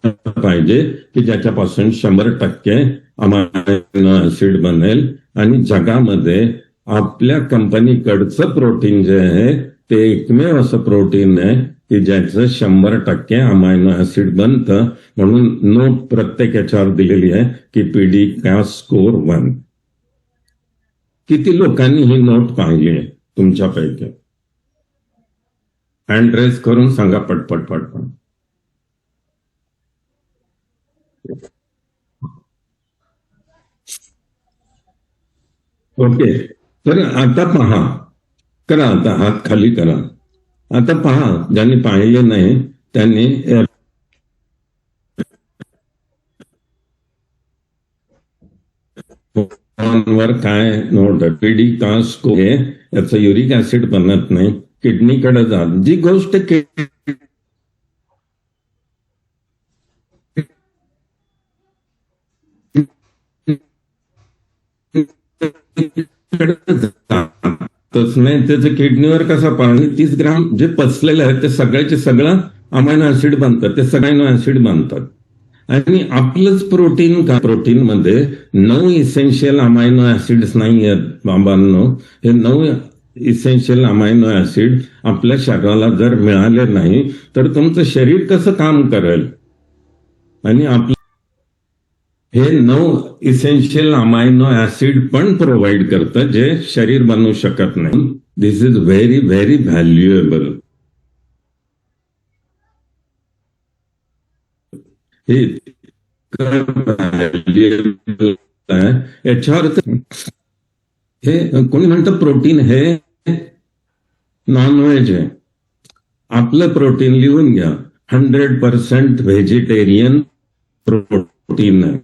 पाहिजे की ज्याच्यापासून 100% अमायनो ऍसिड बनेल. आणि जगामध्ये आपल्या कंपनीकडचं प्रोटीन जे आहे ते एकमेव असं प्रोटीन आहे की ज्याचं 100% अमायनो ऍसिड बनतं. म्हणून नोट प्रत्येक याच्यावर दिलेली आहे की PDCAS स्कोर 1. किती लोकांनी ही नोट पाहिली आहे तुमच्यापैकी? हँड रेज करून सांगा पटपट पटपट. ओके. तर आता पहा, करा आता हात खाली करा. आता पहा, ज्यांनी पाहिले नाही त्यांनी वर काय नोट पीडी कास्ट हे याचं युरिक ऍसिड बनत नाही, किडनीकडे जात. जी गोष्ट जातच नाही, त्याचं किडनीवर कसा पाणी 30 ग्राम जे पचलेलं आहे ते सगळ्याचे सगळं अमायनो ऍसिड बनतात, ते सगळ्या ऍसिड बनतात. आणि आपलंच प्रोटीन का, प्रोटीन मध्ये 9 इसेन्शियल अमायनो ऍसिड्स नाही आहेत बाबांनो. हे 9 इसेन्शियल अमायनो ऍसिड आपल्या शरीराला जर मिळाले नाही तर तुमचं शरीर कसं काम करेल. आणि आपलं हे 9 इसेन्शियल अमायनो ऍसिड पण प्रोव्हाइड करतं जे शरीर बनवू शकत नाही. दिस इज व्हेरी व्हेरी व्हॅल्युएबल. हे याच्यावर हे कोणी म्हणतं प्रोटीन हे नॉनव्हेज आहे. आपलं प्रोटीन लिहून घ्या, 100% व्हेजिटेरियन प्रोटीन आहे.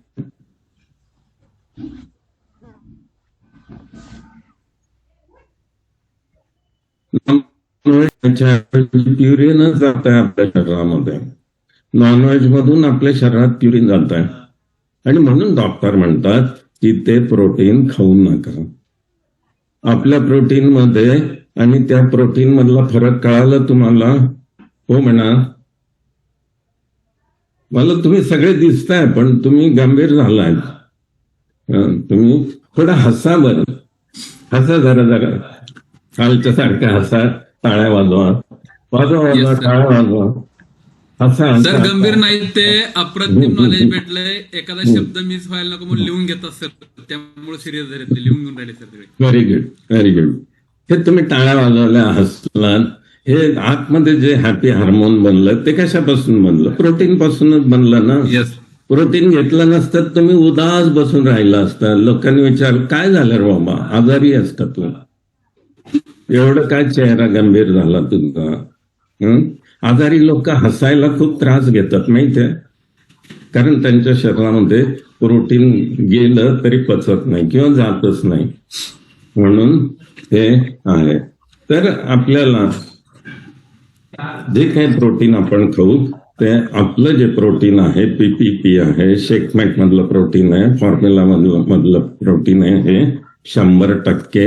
प्युरिनच जात आहे आपल्या शरीरामध्ये. नॉनव्हेज मधून आपल्या शरीरात प्युरिन जात आहे आणि म्हणून डॉक्टर म्हणतात की ते प्रोटीन खाऊ नका. आपल्या प्रोटीन मध्ये आणि त्या प्रोटीन मधला फरक कळाला तुम्हाला? हो म्हणा. मला तुम्ही सगळे दिसताय पण तुम्ही गंभीर झालाय. तुम्ही थोडा हसा बरं, हसा जरा जरा कालच्या सारख्या हसा, टाळ्या वाजवा वाजवा वाजवा, टाळ्या वाजवा, हसा. सर गंभीर नाही, ते अप्रतिम नॉलेज भेटलंय. एखादा शब्द मिस व्हायला नको म्हणून लिहून घेतात सर, त्यामुळे सिरियस झाले, ते लिहून घेऊन राहिले सर सगळे. Very good, very good. हे तुम्ही टाळ्या वाजवल्या, हसलात, हे आतमध्ये जे हॅपी हार्मोन बनलं ते कशापासून बनलं? प्रोटीन पासूनच बनलं ना. येस. प्रोटीन घेतलं नसतं तुम्ही उदास बसून राहिला असता. लोकांनी विचारलं काय झालं रे बाबा, आजारी आहेस का तू? एवढं काय चेहरा गंभीर झाला तुझा? आजारी लोक हसायला खूप त्रास घेतात माहितीये, कारण त्यांच्या शरीरामध्ये प्रोटीन गेलं तरी पचत नाही किंवा जातच नाही, म्हणून हे आहे. तर आपल्याला जे काही प्रोटीन आपण खाऊ ते आपलं जे प्रोटीन आहे, PPP आहे, शेकमेट मधलं प्रोटीन आहे, फॉर्म्युला मधलं प्रोटीन आहे, हे 100%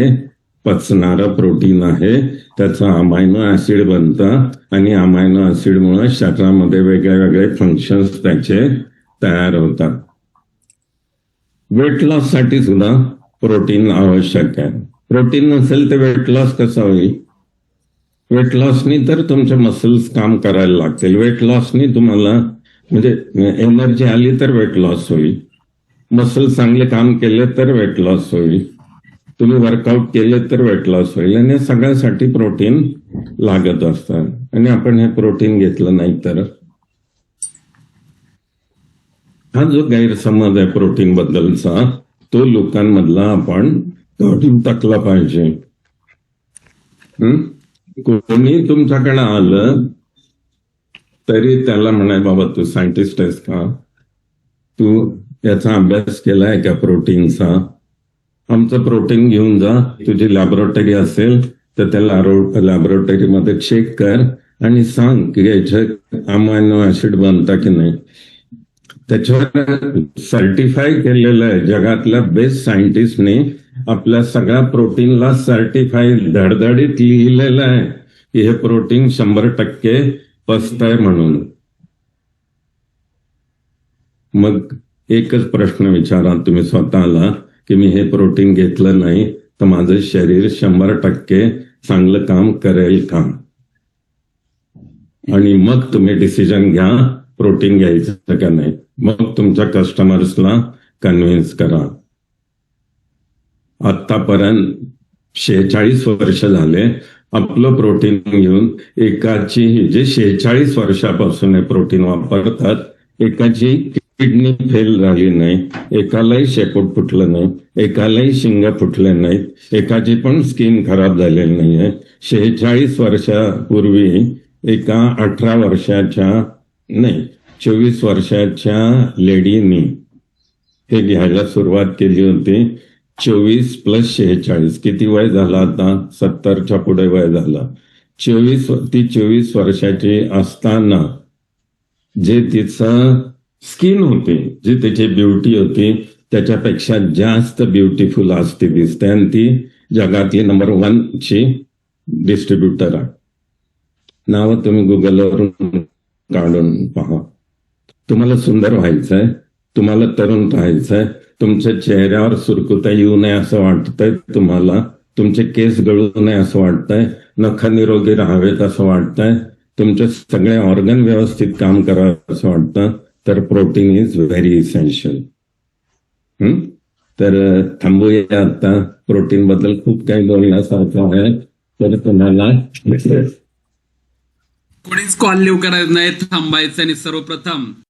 पचणारं प्रोटीन आहे. त्याचं अमायनो ऍसिड बनतं आणि अमायनो ऍसिडमुळे शरीरामध्ये वेगळे वेगळे फंक्शन्स त्याचे तयार होतात. वेट लॉस साठी सुद्धा प्रोटीन आवश्यक आहे. प्रोटीन नसेल तर वेट लॉस कसा होईल? वेट लॉसनी तर तुमचे मसल्स काम करायला लागतील. वेट लॉसनी तुम्हाला म्हणजे एनर्जी आली तर वेट लॉस होईल. मसल चांगले काम केले तर वेट लॉस होईल. तुम्ही वर्कआउट केले तर वेट लॉस होईल. आणि सगळ्यासाठी प्रोटीन लागत असतं आणि आपण हे प्रोटीन घेतलं नाही तर हा जो गैरसमज आहे प्रोटीन बद्दलचा तो लोकांमधला आपण काढून टाकला पाहिजे. कोणी तुमच्याकडे आलं तरी त्याला म्हणाय बाबा तू सायंटिस्ट आहेस का? तू याचा अभ्यास केलाय का प्रोटीनचा? आमचं प्रोटीन घेऊन जा. तुझी लॅबोरेटरी असेल तर त्या लॅबोरेटरीमध्ये चेक कर आणि सांग की याच्यात अमायनो ऍसिड बनता की नाही. त्याच्यावर सर्टिफाय केलेलं आहे. जगातल्या बेस्ट सायंटिस्टने आपल्या सगळ्या प्रोटीनला सर्टिफाय धडधडीत लिहिलेलं आहे की हे प्रोटीन 100% पचतंय म्हणून. मग एकच प्रश्न विचारा तुम्ही स्वतःला की मी हे प्रोटीन घेतलं नाही तर माझं शरीर 100% चांगलं काम करेल का? आणि मग तुम्ही डिसिजन घ्या प्रोटीन घ्यायचं का नाही. मग तुमच्या कस्टमर्सला कन्व्हिन्स करा. आतापर्यंत 46 वर्ष झाले आपलं प्रोटीन घेऊन. एकाची जे 46 वर्षापासून हे प्रोटीन वापरतात एकाची किडनी फेल झाली नाही, एकालाही शेपूट फुटलं नाही, एकालाही शिंग फुटले नाहीत, एकाची पण स्किन खराब झालेली नाहीये. 46 वर्षापूर्वी एका 18 वर्षाच्या नाही 24 वर्षाच्या लेडीनी हे घ्यायला सुरुवात केली होती. 24 + 46 किती वय झालं आता? 70च्या पुढे वय झालं. 24 वर्षाची असताना जे तिचं स्किन होती, जी त्याची ब्युटी होती, त्याच्यापेक्षा जास्त ब्युटिफुल आज ती दिसते आणि ती जगातली नंबर 1 ची डिस्ट्रीब्युटर आहे. नाव तुम्ही गुगलवरून काढून पहा. तुम्हाला सुंदर व्हायचंय, तुम्हाला तरुण राहायचंय, तुमच्या चेहऱ्यावर सुरकुत्या येऊ नये असं वाटतंय तुम्हाला, तुमचे केस गळू नये असं वाटतंय, नख निरोगी राहावेत असं वाटतंय, तुमचे सगळे ऑर्गन व्यवस्थित काम करावं असं वाटतं, तर प्रोटीन इज व्हेरी इसेन्शियल. तर थांबूया आता. प्रोटीन बद्दल खूप काही बोलण्यासारखं आहे. तर तुम्हाला कोणीच कॉल लिव्ह करायचं नाही, थांबायचं आणि सर्वप्रथम